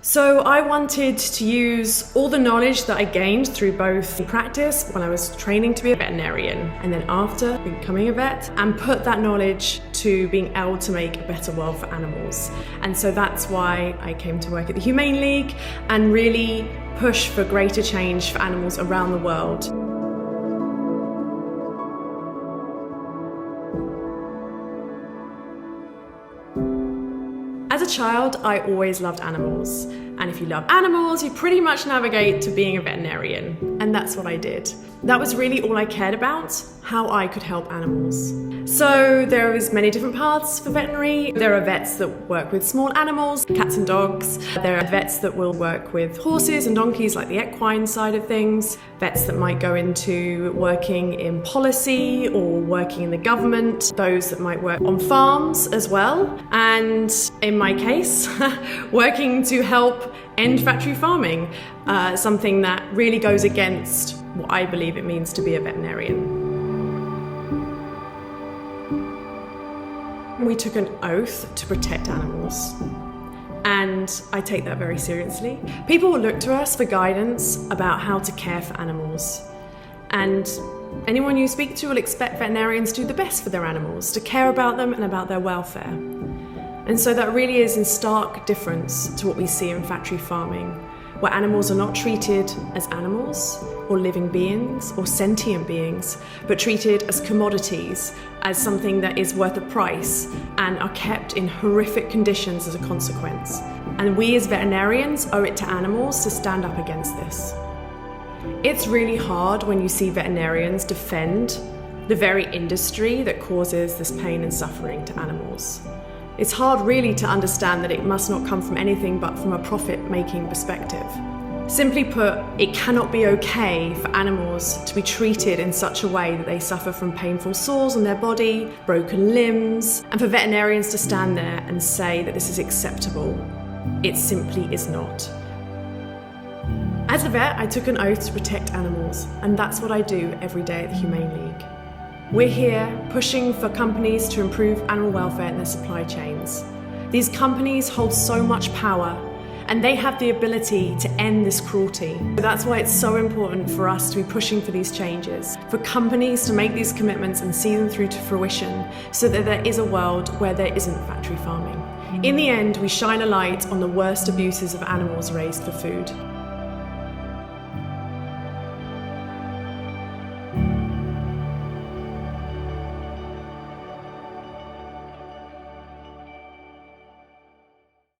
So I wanted to use all the knowledge that I gained through both practice when I was training to be a veterinarian and then after becoming a vet, and put that knowledge to being able to make a better world for animals. And so that's why I came to work at the Humane League and really push for greater change for animals around the world. As a child, I always loved animals. And if you love animals, you pretty much navigate to being a veterinarian. And that's what I did. That was really all I cared about, how I could help animals. So there is many different paths for veterinary. There are vets that work with small animals, cats and dogs. There are vets that will work with horses and donkeys, like the equine side of things. Vets that might go into working in policy or working in the government. Those that might work on farms as well. And in my case, working to help end factory farming, something that really goes against what I believe it means to be a veterinarian. We took an oath to protect animals, and I take that very seriously. People will look to us for guidance about how to care for animals, and anyone you speak to will expect veterinarians to do the best for their animals, to care about them and about their welfare. And so that really is in stark difference to what we see in factory farming, where animals are not treated as animals or living beings or sentient beings, but treated as commodities, as something that is worth a price and are kept in horrific conditions as a consequence. And we as veterinarians owe it to animals to stand up against this. It's really hard when you see veterinarians defend the very industry that causes this pain and suffering to animals. It's hard really to understand that it must not come from anything but from a profit-making perspective. Simply put, it cannot be okay for animals to be treated in such a way that they suffer from painful sores on their body, broken limbs, and for veterinarians to stand there and say that this is acceptable. It simply is not. As a vet, I took an oath to protect animals, and that's what I do every day at the Humane League. We're here pushing for companies to improve animal welfare in their supply chains. These companies hold so much power, and they have the ability to end this cruelty. So that's why it's so important for us to be pushing for these changes, for companies to make these commitments and see them through to fruition, so that there is a world where there isn't factory farming. In the end, we shine a light on the worst abuses of animals raised for food.